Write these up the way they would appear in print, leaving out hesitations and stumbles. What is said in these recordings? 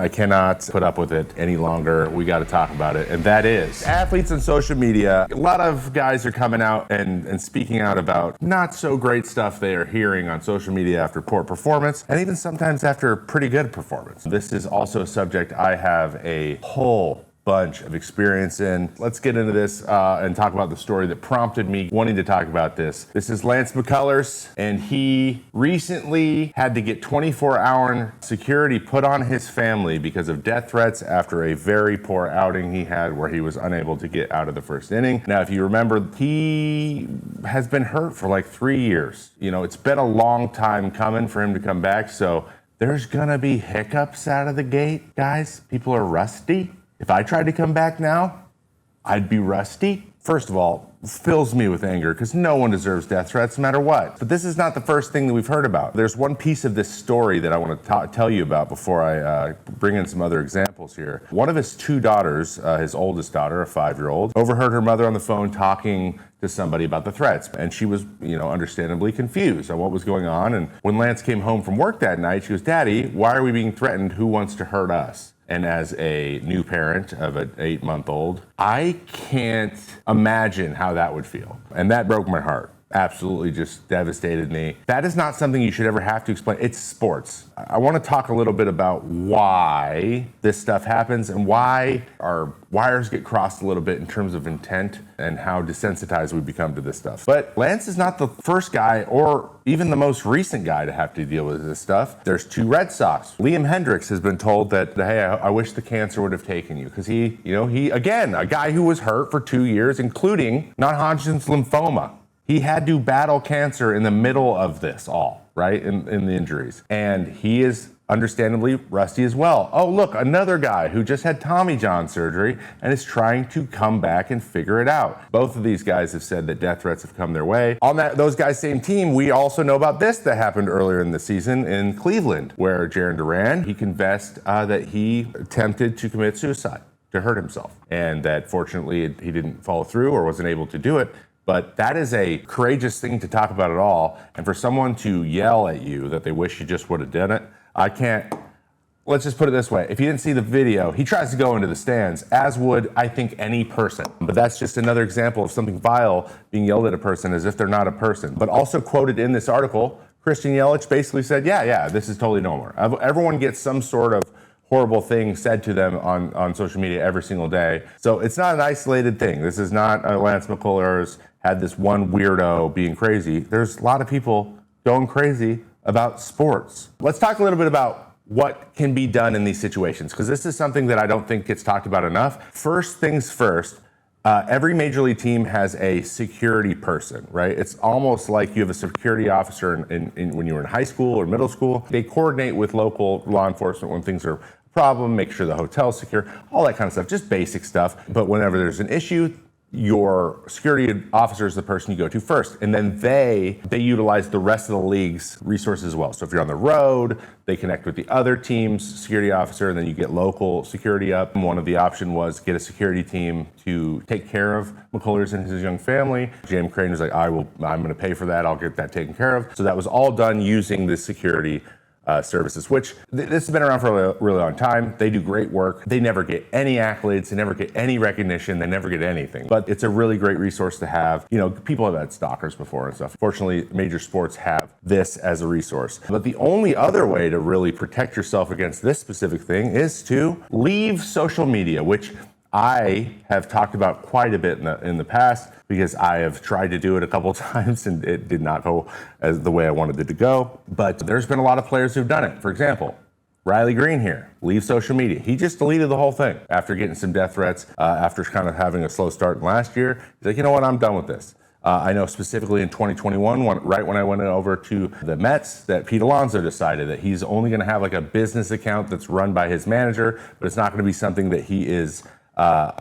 I cannot put up with it any longer. We got to talk about it. And that is athletes on social media. A lot of guys are coming out and speaking out about not so great stuff they are hearing on social media after poor performance, and even sometimes after pretty good performance. This is also a subject I have a whole bunch of experience in. Let's get into this and talk about the story that prompted me wanting to talk about this. This is Lance McCullers, and he recently had to get 24-hour security put on his family because of death threats after a very poor outing he had where he was unable to get out of the first inning. Now, if you remember, he has been hurt for like 3 years. You know, it's been a long time coming for him to come back, so there's gonna be hiccups out of the gate, guys. People are rusty. If I tried to come back now, I'd be rusty. First of all, fills me with anger because no one deserves death threats no matter what. But this is not the first thing that we've heard about. There's one piece of this story that I want to tell you about before I bring in some other examples here. One of his two daughters, his oldest daughter, a 5-year-old, overheard her mother on the phone talking to somebody about the threats. And she was, understandably confused on what was going on. And when Lance came home from work that night, she goes, "Daddy, why are we being threatened? Who wants to hurt us?" And as a new parent of an 8-month-old, I can't imagine how that would feel. And that broke my heart. Absolutely just devastated me. That is not something you should ever have to explain. It's sports. I want to talk a little bit about why this stuff happens and why our wires get crossed a little bit in terms of intent and how desensitized we become to this stuff. But Lance is not the first guy or even the most recent guy to have to deal with this stuff. There's 2 Red Sox. Liam Hendriks has been told that, hey, I wish the cancer would have taken you because he, again, a guy who was hurt for 2 years, including non-Hodgkin's lymphoma. He had to battle cancer in the middle of this all, right, in the injuries. And he is understandably rusty as well. Oh, look, another guy who just had Tommy John surgery and is trying to come back and figure it out. Both of these guys have said that death threats have come their way. On those guys' same team, we also know about this that happened earlier in the season in Cleveland, where Jarren Duran, he confessed that he attempted to commit suicide, to hurt himself, and that fortunately he didn't follow through or wasn't able to do it. But that is a courageous thing to talk about at all. And for someone to yell at you that they wish you just would have done it, I can't. Let's just put it this way. If you didn't see the video, he tries to go into the stands, as would, I think, any person. But that's just another example of something vile being yelled at a person as if they're not a person. But also quoted in this article, Christian Yelich basically said, yeah, this is totally normal. Everyone gets some sort of horrible thing said to them on social media every single day. So it's not an isolated thing. This is not Lance McCullers had this one weirdo being crazy. There's a lot of people going crazy about sports. Let's talk a little bit about what can be done in these situations, because this is something that I don't think gets talked about enough. First things first, every major league team has a security person, right? It's almost like you have a security officer when you were in high school or middle school. They coordinate with local law enforcement when things are a problem, make sure the hotel's secure, all that kind of stuff, just basic stuff. But whenever there's an issue, your security officer is the person you go to first, and then they utilize the rest of the league's resources as well. So if you're on the road, they connect with the other team's security officer, and then you get local security up. And one of the option was get a security team to take care of McCullers and his young family. James Crane was like, I'm going to pay for that. I'll get that taken care of. So that was all done using the security services, which this has been around for a really long time. They do great work. They never get any accolades. They never get any recognition. They never get anything. But it's a really great resource to have. People have had stalkers before and stuff. Fortunately, major sports have this as a resource. But the only other way to really protect yourself against this specific thing is to leave social media, which I have talked about quite a bit in the past, because I have tried to do it a couple of times and it did not go as the way I wanted it to go. But there's been a lot of players who've done it. For example, Riley Green here, leave social media. He just deleted the whole thing after getting some death threats, after kind of having a slow start last year. He's like, you know what, I'm done with this. I know specifically in 2021, right when I went over to the Mets, that Pete Alonso decided that he's only going to have like a business account that's run by his manager, but it's not going to be something that he is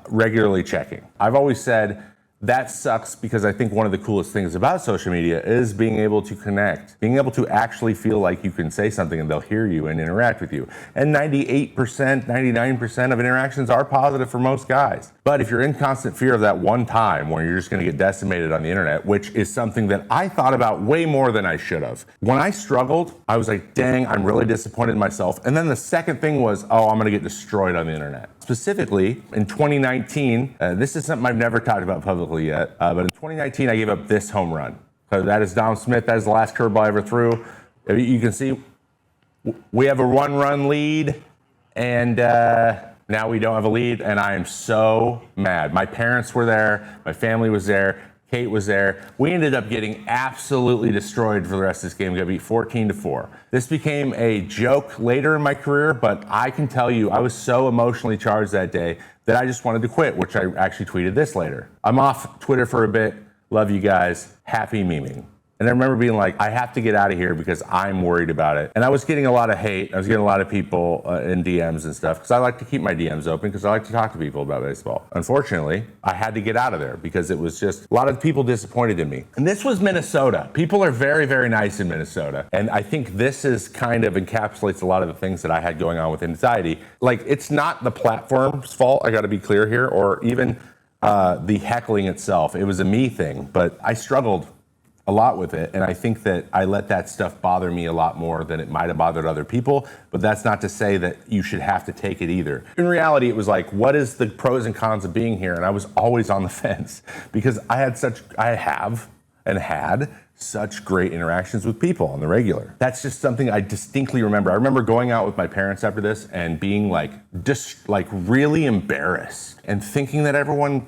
regularly checking. I've always said That sucks because I think one of the coolest things about social media is being able to connect, being able to actually feel like you can say something and they'll hear you and interact with you. And 98%, 99% of interactions are positive for most guys. But if you're in constant fear of that one time where you're just going to get decimated on the internet, which is something that I thought about way more than I should have. When I struggled, I was like, dang, I'm really disappointed in myself. And then the second thing was, oh, I'm going to get destroyed on the internet. Specifically, in 2019, this is something I've never talked about publicly yet, but in 2019, I gave up this home run. So that is Dom Smith. That is the last curveball I ever threw. You can see we have a 1-run lead, and now we don't have a lead, and I am so mad. My parents were there. My family was there. Kate was there. We ended up getting absolutely destroyed for the rest of this game. We got beat 14-4. This became a joke later in my career, but I can tell you I was so emotionally charged that day that I just wanted to quit, which I actually tweeted this later. I'm off Twitter for a bit. Love you guys. Happy memeing. And I remember being like, I have to get out of here because I'm worried about it. And I was getting a lot of hate. I was getting a lot of people in DMs and stuff because I like to keep my DMs open because I like to talk to people about baseball. Unfortunately, I had to get out of there because it was just a lot of people disappointed in me. And this was Minnesota. People are very, very nice in Minnesota. And I think this is kind of encapsulates a lot of the things that I had going on with anxiety. Like, it's not the platform's fault, I got to be clear here, or even the heckling itself. It was a me thing, but I struggled a lot with it, and I think that I let that stuff bother me a lot more than it might have bothered other people, but that's not to say that you should have to take it either. In reality, it was like, what is the pros and cons of being here? And I was always on the fence because I have had such great interactions with people on the regular. That's just something I distinctly remember. I remember going out with my parents after this and being just really embarrassed and thinking that everyone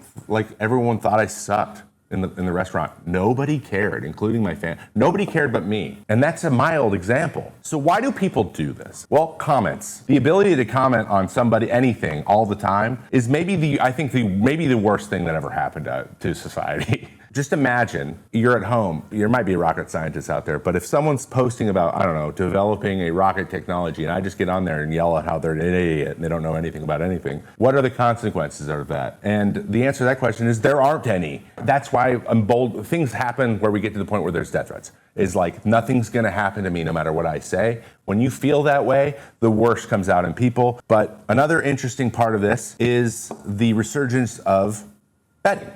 thought I sucked. In the restaurant. Nobody cared, including my family. Nobody cared but me. And that's a mild example. So why do people do this? Well, comments. The ability to comment on somebody, anything, all the time is maybe the worst thing that ever happened to society. Just imagine you're at home. There might be a rocket scientist out there, but if someone's posting about, I don't know, developing a rocket technology, and I just get on there and yell at how they're an idiot and they don't know anything about anything, what are the consequences of that? And the answer to that question is there aren't any. That's why I'm bold. Things happen where we get to the point where there's death threats. Is like, nothing's gonna happen to me no matter what I say. When you feel that way, the worst comes out in people. But another interesting part of this is the resurgence of betting.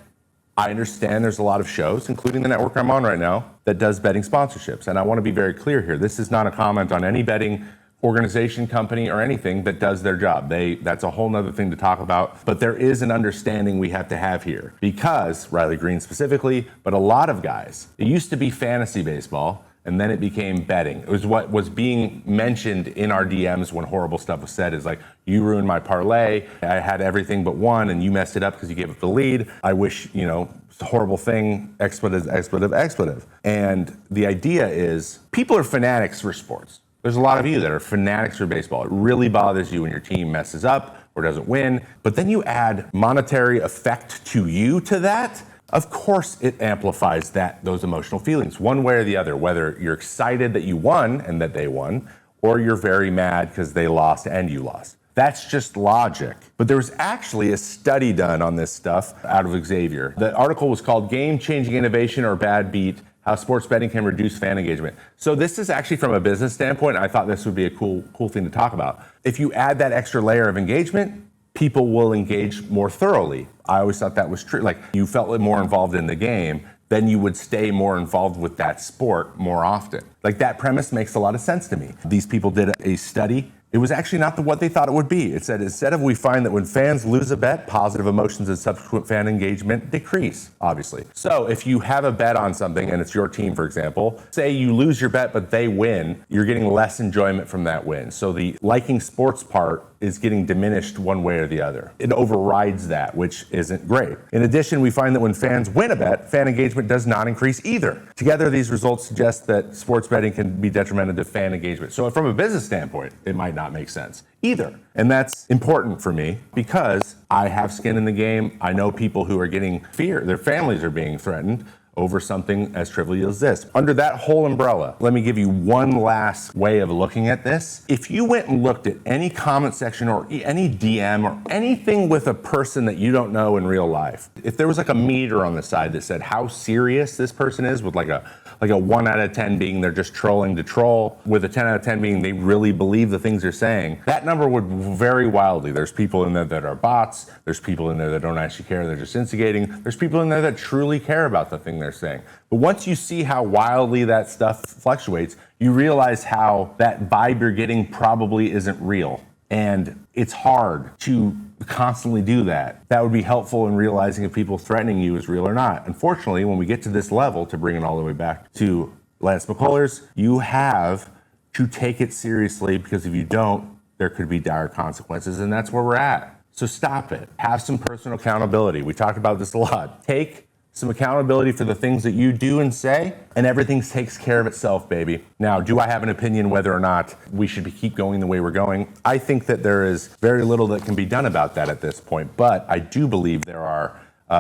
I understand there's a lot of shows, including the network I'm on right now, that does betting sponsorships. And I want to be very clear here. This is not a comment on any betting organization, company, or anything that does their job. That's a whole nother thing to talk about. But there is an understanding we have to have here. Because, Riley Green specifically, but a lot of guys, it used to be fantasy baseball, and then it became betting. It was what was being mentioned in our DMs when horrible stuff was said, is like, you ruined my parlay. I had everything but one, and you messed it up because you gave up the lead. I wish, it's a horrible thing, expletive. And the idea is, people are fanatics for sports. There's a lot of you that are fanatics for baseball. It really bothers you when your team messes up or doesn't win. But then you add monetary effect to you to that. Of course, it amplifies those emotional feelings, one way or the other, whether you're excited that you won and that they won, or you're very mad because they lost and you lost. That's just logic. But there was actually a study done on this stuff out of Xavier. The article was called Game-Changing Innovation or Bad Beat, How Sports Betting Can Reduce Fan Engagement. So this is actually from a business standpoint. I thought this would be a cool thing to talk about. If you add that extra layer of engagement, people will engage more thoroughly. I always thought that was true. Like, you felt more involved in the game, then you would stay more involved with that sport more often. Like, that premise makes a lot of sense to me. These people did a study. It was actually not what they thought it would be. It said, instead of, we find that when fans lose a bet, positive emotions and subsequent fan engagement decrease, obviously. So if you have a bet on something and it's your team, for example, say you lose your bet but they win, you're getting less enjoyment from that win. So the liking sports part is getting diminished one way or the other. It overrides that, which isn't great. In addition, we find that when fans win a bet, fan engagement does not increase either. Together, these results suggest that sports betting can be detrimental to fan engagement. So from a business standpoint, it might not make sense either. And that's important for me because I have skin in the game. I know people who are getting fear. Their families are being threatened. over something as trivial as this. Under that whole umbrella, let me give you one last way of looking at this. If you went and looked at any comment section or any DM or anything with a person that you don't know in real life, if there was like a meter on the side that said how serious this person is, with like a 1 out of 10 being they're just trolling to troll, with a 10 out of 10 being they really believe the things they're saying, that number would vary wildly. There's people in there that are bots. There's people in there that don't actually care. They're just instigating. There's people in there that truly care about the thing they're saying. But once you see how wildly that stuff fluctuates, you realize how that vibe you're getting probably isn't real. And it's hard to constantly do that. That would be helpful in realizing if people threatening you is real or not. Unfortunately, when we get to this level, to bring it all the way back to Lance McCullers, you have to take it seriously, because if you don't, there could be dire consequences, and that's where we're at. So stop it. Have some personal accountability. We talked about this a lot. Take some accountability for the things that you do and say, and everything takes care of itself, baby. Now, do I have an opinion whether or not we should keep going the way we're going? I think that there is very little that can be done about that at this point, but I do believe there are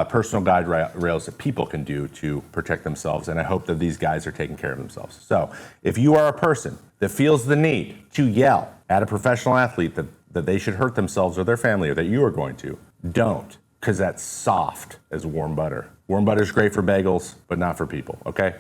personal guide rails that people can do to protect themselves, and I hope that these guys are taking care of themselves. So if you are a person that feels the need to yell at a professional athlete that they should hurt themselves or their family, or that you are going to, don't, because that's soft as warm butter. Warm butter is great for bagels, but not for people, okay?